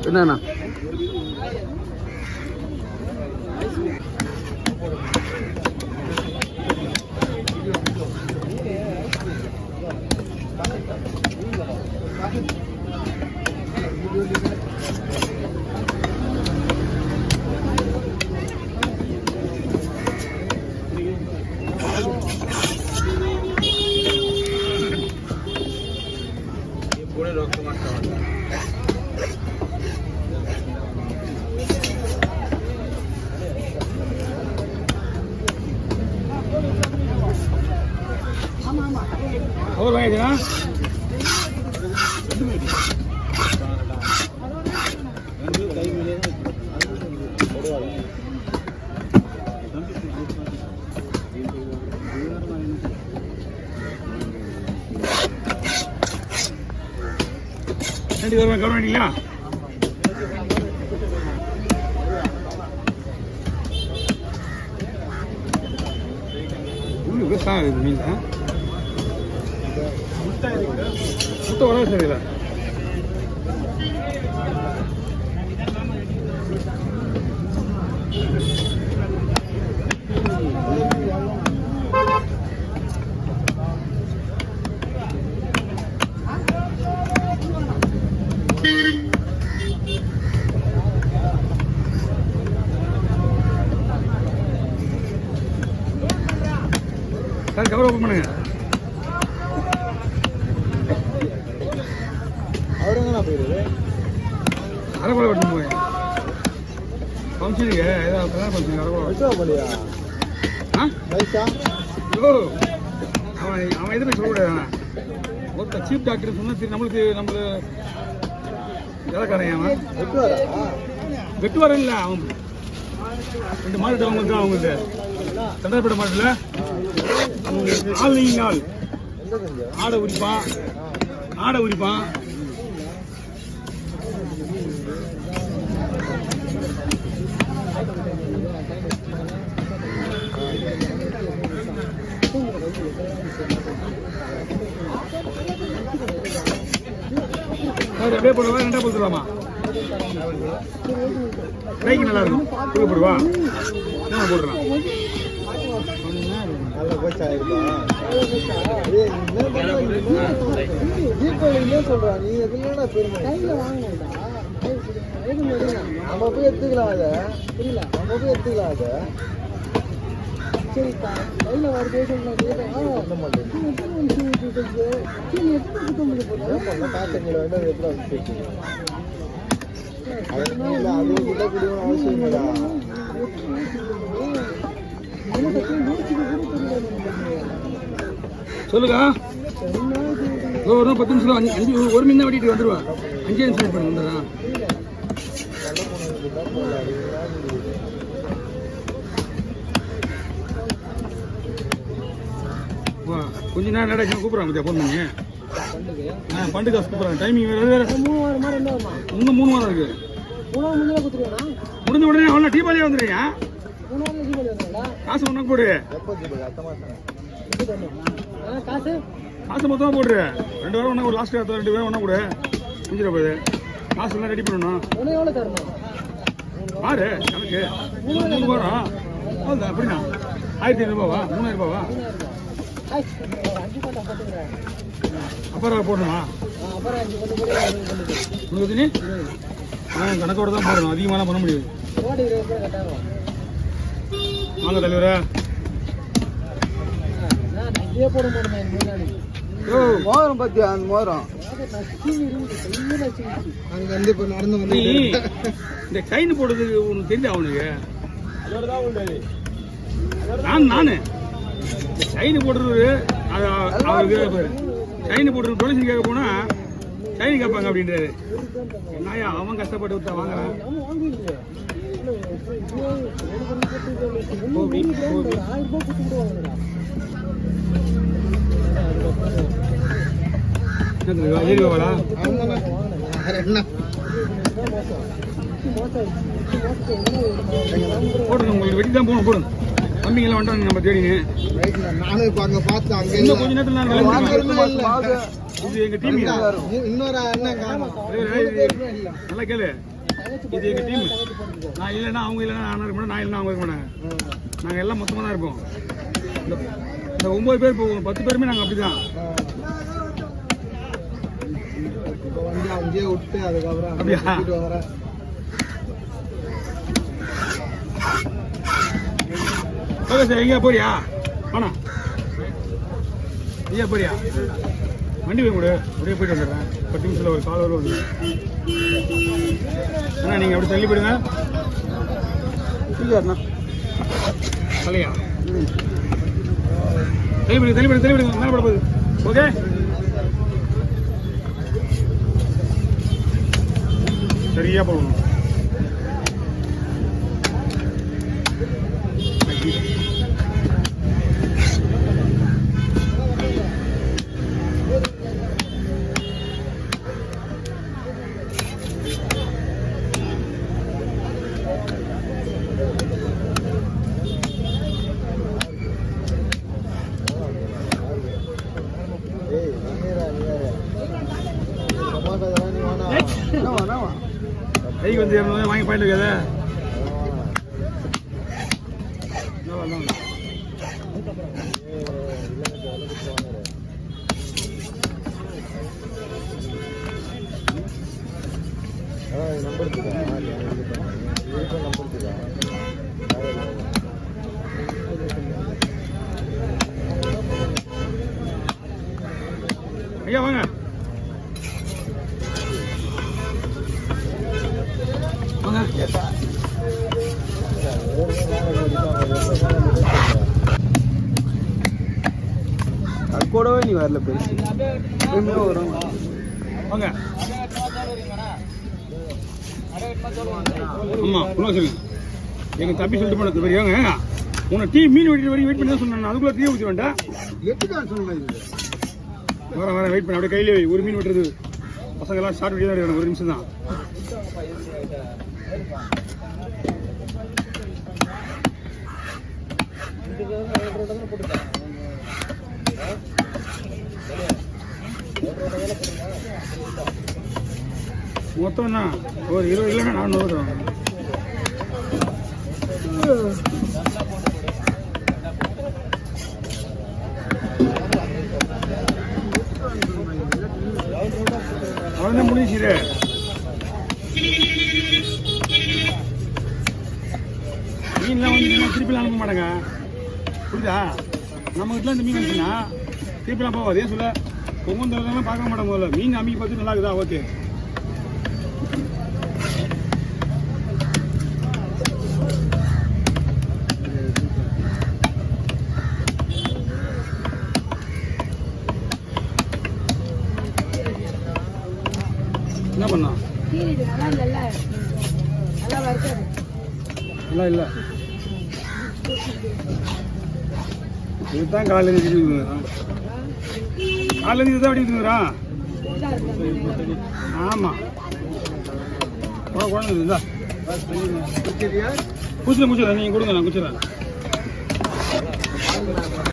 என்னண்ணா और भाई ना गवर्नमेंट मीन முட்டை வர சரியில்லை சார் கவர் ஓப்பன் பண்ணுங்க அரைக்குறை வெட்டு போய் ஃபங்க்ஷனுக்கு ஏதாவது ஃபங்க்ஷன் அரைக்குறை அவன் எதுவுமே சொல்லக்கூடாது ஒருத்த சீஃப் டாக்டர் சொன்னா சரி நம்மளுக்கு இலக்காரன் அவன் வெட்டுவார இல்லை அவன் 2 மாடு அவங்களுக்கு அவங்களுக்கு தண்டப்பட்ட மாட்டில் நாள் ஆடை உரிப்பான் அப்படியே போடுவா 2 போட்டுலாமா கைக்கு நல்லா இருக்கும் போடுவா போடுறான் சொல்றான் நீ எதுனா பெருமை நம்ம போய் எடுத்துக்கலாம் அதை புரியல நம்ம போய் எடுத்துக்கலாம் அதை சரிப்பா கையில் வருது அவசியம் இல்லையா சொல்லுங்க ஒரு 10 நிமிஷம் 5 1 மீன் வெட்டிட்டு வந்துடுவேன் 5 நிமிஷம் பண்ணி வந்துடுறேன் கொஞ்ச நேரம் நடக்க கூப்பிட்றாங்க ஃபோன் பண்ணி பண்டு காசு கூப்பிட்றாங்க டைமிங் வேறு இன்னும் 3 வாரம் இருக்கு முடிஞ்ச உடனே அவ்வளோ டீபாலியே வந்துடுறீங்க காசு ஒன்றா போடு காசு மொத்தமாக போடு 2 வாரம் ஒன்றா ஒரு லாஸ்ட் 2 பேரும் ஒன்றா போடு முடிஞ்சிட போகுது காசு எல்லாம் ரெடி பண்ணணும் பாரு கணக்கு 3 வாரம் அவ்வளோதான் அப்படின்னா 1500 ரூபாவா 3000 ரூபாவா அப்புறம் போடணுமா உனக்கு கணக்கோட தான் போடணும் அதிகமாலாம் பண்ண முடியாது வாங்க தலைவரே மோதிரம் பத்தியா அந்த மோதிரம் அங்க வந்து இப்ப நடந்து வந்து இந்த கைன்னு போடுறது உனக்கு தெரிஞ்ச அவனுக்கு நானு சைனு போட்டுருவாரு அவருக்கு சைனு போட்டு டொனேஷன் கேட்க போனா சைனு கேட்பாங்க அப்படின்றாரு என்னையா அவன் கஷ்டப்பட்டு விட்டா வாங்குறான் ஏறிவாடா போடுங்க உங்களுக்கு வெட்டி தான் போகணும் போடுங்க தம்பிங்கெல்லாம் வந்துட்டாங்க நம்ம தேடின்னு. ரைட்ல நானும் இப்ப அங்க பார்த்தேன். அங்க இன்னும் கொஞ்ச நேரத்துல நான் கிளம்பிடுவேன். இல்ல. இது எங்க டீம். இன்னொரு அண்ணன் காணோம். நல்லா கேளு, இது எங்க டீம். நான் இல்லைன்னா அவங்க இல்லைன்னா நான் இருக்க மாட்டேன், நான் இல்லைன்னா அவங்க இருக்க மாட்டாங்க. நாங்கள் எல்லாம் மொத்தமாக தான் இருப்போம். இந்த 9 பேர் போவோம், 10 பேருமே நாங்கள் அப்படி தான். இப்போ வந்து அங்கேயே விட்டு அதுக்கப்புறம் அப்படியா? வரேன். ஓகே சார், எங்கேயா போறியா? ஆனா ஐயா போறியா? வண்டி போய் கொடு, அப்படியே போயிட்டு வந்துடுறேன். 10 நிமிஷத்தில் ஒரு கால் வருவது. அண்ணா நீங்கள் அப்படி தள்ளி போயிடுங்க. இல்லையாண்ணா தலையா தள்ளிவிடுங்க மேலே போட போகுது. ஓகே சரியா போகணும். கைக்கு வந்து வாங்கி பாயிண்ட் வைக்காத. ஐயா வாங்க அது கூடவே நீ வரல பெருசு வரும் வாங்க. ஆமா சொல்லுங்க. எங்க தம்பி சொல்லிட்டு போனது பெரியவங்க உன்னை டீ மீன் வெட்டிட்டு வரைக்கும் வெயிட் பண்ணி தான் சொன்னாங்க. அதுக்குள்ள டீ ஊற்றி வேண்டாம். வரேன் வெயிட் பண்ண. அப்படியே கையிலே வை. ஒரு மீன் வெட்டுறது பசங்கள்லாம் ஷார்ட் வெட்டி தான் எடுக்கணும். 1 நிமிஷம் தான். மொத்தம்னா ஒரு 20 இல்லைன்னா 400 தருவாங்க. அவன் முடிஞ்சிரு. மீன்லாம் வந்து திருப்பிலாம் அனுப்ப மாட்டாங்க. புரியுதா? நம்ம கிட்ட இந்த மீன் வந்துச்சுன்னா திருப்பிலாம் போவாது. ஏன் சொல்ல பொங்கல் பார்க்க மாட்டாங்க. முதல்ல மீன் அமைக்க பார்த்து நல்லா இருக்குதா? ஓகே. என்ன பண்ணா? நல்லா இல்லை. இதுதான் காலையில் இதுதான் அப்படி இருக்குங்கிறா. ஆமாம் குழந்தை இருந்தா குச்சில நீங்கள் கொடுங்க, நான் குச்சிடுறேன்.